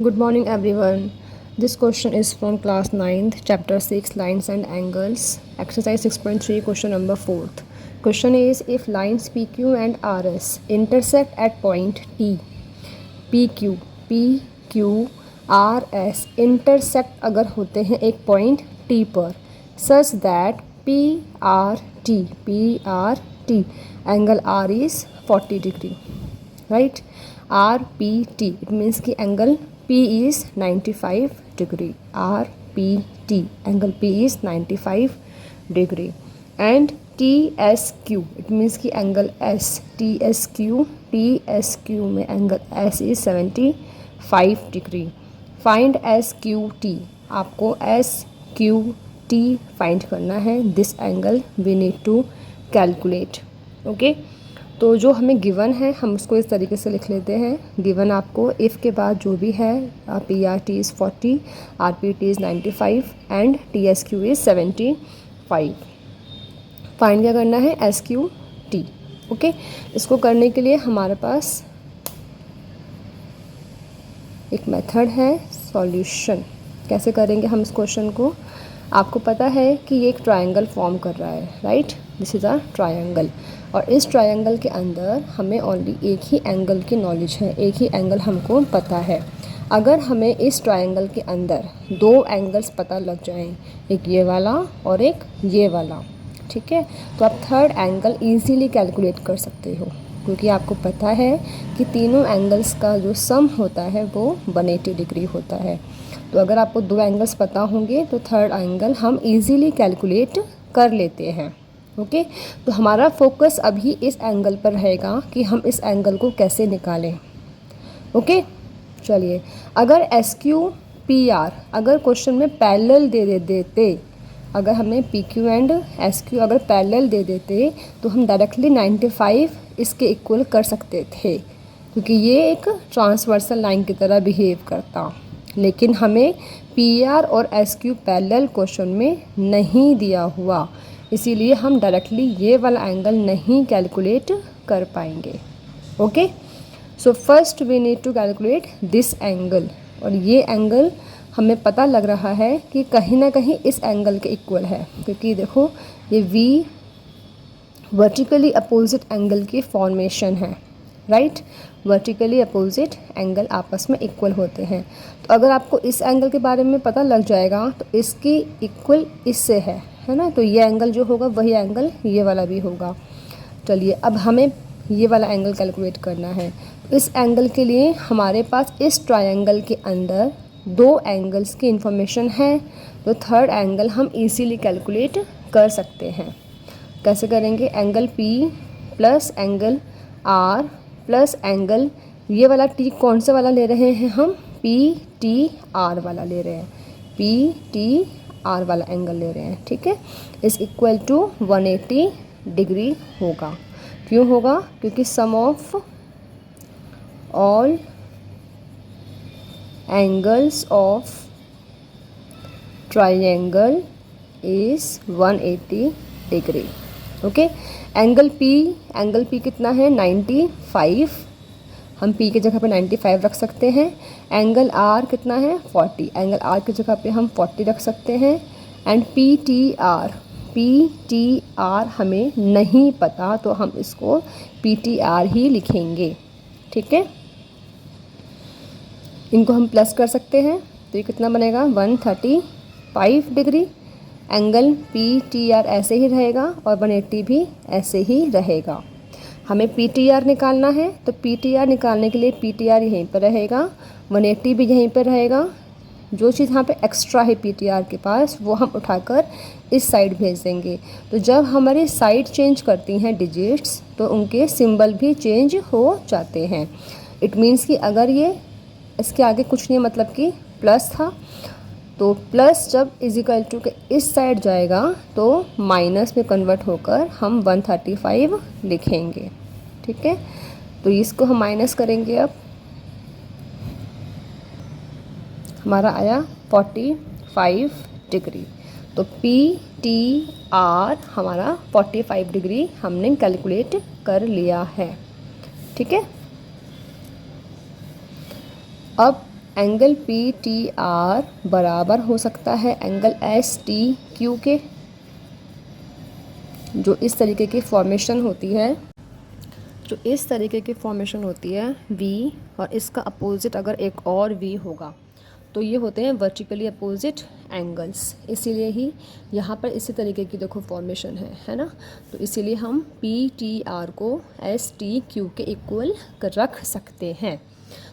Good morning, everyone. This question is from class 9th, chapter 6, lines and angles, exercise 6.3, question number 4. Question is, if lines PQ and RS intersect at point T, PQ, RS intersect अगर होते हैं एक point T पर, such that PRT angle R is 40 degree, right? RPT, it means कि angle P is 95 degree. RPT, angle P is 95 degree. And TSQ, it means कि angle S, TSQ में angle S is 75 degree. Find SQT, आपको SQT find करना है. This angle we need to calculate. Okay. तो जो हमें given है हम उसको इस तरीके से लिख लेते हैं. गिवन आपको इफ़ के बाद जो भी है PRT is 40, RPT is 95 and TSQ is 75. Find क्या करना है? SQT. ओके. इसको करने के लिए हमारे पास एक मेथड है, सॉल्यूशन. कैसे करेंगे हम इस क्वेश्चन को? आपको पता है कि ये एक ट्रायंगल फॉर्म कर रहा है, right? This is a triangle. और इस ट्रायंगल के अंदर हमें ओनली एक ही एंगल की नॉलेज है, एक ही एंगल हमको पता है. अगर हमें इस ट्रायंगल के अंदर दो एंगल्स पता लग जाएं, एक ये वाला और एक ये वाला, ठीक है, तो आप थर्ड एंगल इजीली कैलकुलेट कर सकते हो, क्योंकि आपको पता है कि तीनों एंगल्स का जो सम होता है वो 180 डिग्री होता है. तो अगर आपको दो एंगल्स पता होंगे तो थर्ड एंगल हम इजीली कैलकुलेट कर लेते हैं. ओके. तो हमारा फोकस अभी इस एंगल पर रहेगा कि हम इस एंगल को कैसे निकालें. ओके. चलिए, अगर SQPR अगर क्वेश्चन में पैरेलल दे देते, अगर हमें PQ एंड SQ अगर पैरेलल दे देते तो हम डायरेक्टली 95 इसके इक्वल कर सकते थे, क्योंकि ये एक ट्रांसवर्सल लाइन की तरह बिहेव करता. लेकिन हमें PR और SQ पैरेलल क्वेश्चन में नहीं दिया हुआ, इसीलिए हम डायरेक्टली ये वाला एंगल नहीं कैलकुलेट कर पाएंगे. Okay. So first we need to calculate this angle. और ये एंगल हमें पता लग रहा है कि कहीं ना कहीं इस एंगल के इक्वल है, क्योंकि देखो ये V वर्टिकली अपोजिट एंगल की फॉर्मेशन है, राइट? वर्टिकली अपोजिट एंगल आपस में इक्वल होते हैं. तो अगर आपको इस एंगल के बारे में पता लग जाएगा तो इसकी इक्वल इससे है ना? तो ये एंगल जो होगा वही एंगल ये वाला भी होगा. चलिए, अब हमें ये वाला एंगल कैलकुलेट करना है. इस एंगल के लिए हमारे पास इस ट्रायंगल के अंदर दो एंगल्स की इंफॉर्मेशन है, तो थर्ड एंगल हम इजीली कैलकुलेट कर सकते हैं. कैसे करेंगे? Angle P plus angle R plus angle ये वाला T कौन सा वाला ले रहे हैं हम? PTR वाला ले रहे हैं. PTR वाला एंगल ले रहे हैं, ठीक है. इस इक्वल टू 180 डिग्री होगा. क्यों होगा? क्योंकि sum of all angles of triangle is 180 degree. Okay. Angle P कितना है? 95. हम P की जगह पे 95 रख सकते हैं. एंगल R कितना है? 40. एंगल R की जगह पे हम 40 रख सकते हैं. एंड PTR हमें नहीं पता, तो हम इसको PTR ही लिखेंगे, ठीक है. इनको हम प्लस कर सकते हैं, तो ये कितना बनेगा? 135 डिग्री. एंगल PTR ऐसे ही रहेगा और 180 भी ऐसे ही रहेगा. हमें PTR निकालना है, तो PTR निकालने के लिए PTR यहीं पर रहेगा, 180 भी यहीं पर रहेगा. जो चीज़ यहाँ पे एक्स्ट्रा है PTR के पास वो हम उठाकर इस साइड भेज देंगे. तो जब हमारी साइड चेंज करती हैं डिजिट्स, तो उनके सिंबल भी चेंज हो जाते हैं. इट मीन्स कि अगर ये इसके आगे कुछ नहीं, मतलब कि प्लस था, तो प्लस जब इजिकल टू के इस साइड जाएगा तो माइनस में कन्वर्ट होकर हम 135 लिखेंगे, ठीक है. तो इसको हम माइनस करेंगे. अब हमारा आया 45 डिग्री. तो PTR हमारा 45 डिग्री हमने कैलकुलेट कर लिया है, ठीक है. अब एंगल पी टी आर बराबर हो सकता है एंगल एस टी क्यू के। जो इस तरीके की फॉर्मेशन होती है, जो इस तरीके की फॉर्मेशन होती है V, और इसका अपोजिट अगर एक और V होगा तो ये होते हैं वर्टिकली अपोजिट एंगल्स। इसीलिए ही यहाँ पर इसी तरीके की देखो फॉर्मेशन है ना। तो इसीलिए हम पी टी आर को एस टी क्यू के इक्वल रख सकते हैं।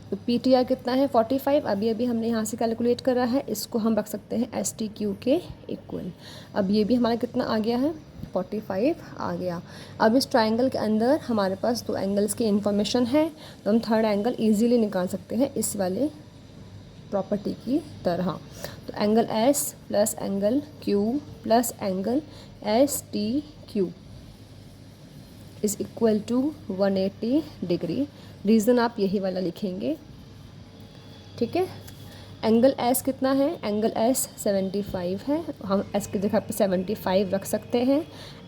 तो पी टी आर कितना है 45, अभी अभी हमने यहाँ से कैलकुलेट करा है, इसको हम रख सकते हैं एस टी क्यू के इक्वल। अब ये भी हमारा कितना आ गया है 45 आ गया। अब इस ट्राइंगल के अंदर हमारे पास दो एंगल्स की इन्फॉर्मेशन है, तो हम थर्ड एंगल ईजीली निकाल सकते हैं इस वाले प्रॉपर्टी की तरह। तो angle S plus angle Q plus angle S T Q is equal to 180 degree. Reason आप यही वाला लिखेंगे, ठीक है। एंगल एस कितना है, एंगल एस 75 है, हम एस की जगह पे 75 रख सकते हैं।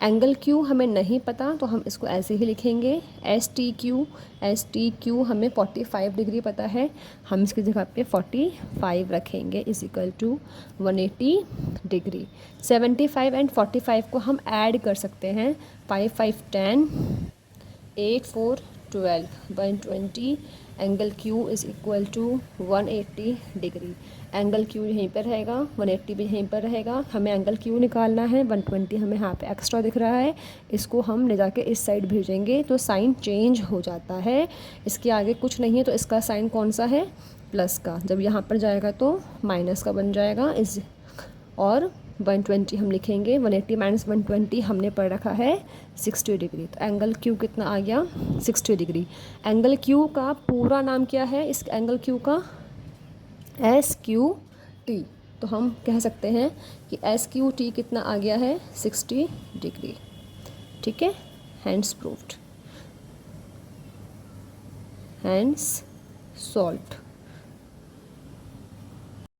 एंगल क्यू हमें नहीं पता तो हम इसको ऐसे ही लिखेंगे एस टी क्यू हमें 45 डिग्री पता है, हम इसकी जगह पे 45 रखेंगे is equal to 180 degree. 75 and 45 को हम ऐड कर सकते हैं, 5 5 10 8 4 12 120। Angle Q is equal to 180 degree. Angle Q यहीं पर रहेगा, 180 भी यहीं पर रहेगा। हमें एंगल क्यू निकालना है, 120 हमें यहाँ पे एक्स्ट्रा दिख रहा है, इसको हम ले जाके इस साइड भेजेंगे तो साइन चेंज हो जाता है। इसके आगे कुछ नहीं है तो इसका साइन कौन सा है, प्लस का। जब यहाँ पर जाएगा तो माइनस का बन जाएगा इस, और 120 हम लिखेंगे, 180 माइनस 120 हमने पढ़ रखा है 60 डिग्री। तो एंगल क्यू कितना आ गया 60 डिग्री। एंगल क्यू का पूरा नाम क्या है, इस एंगल क्यू का एस क्यू टी। तो हम कह सकते हैं कि एस क्यू टी कितना आ गया है 60 डिग्री, ठीक है। Hands proved, hands solved.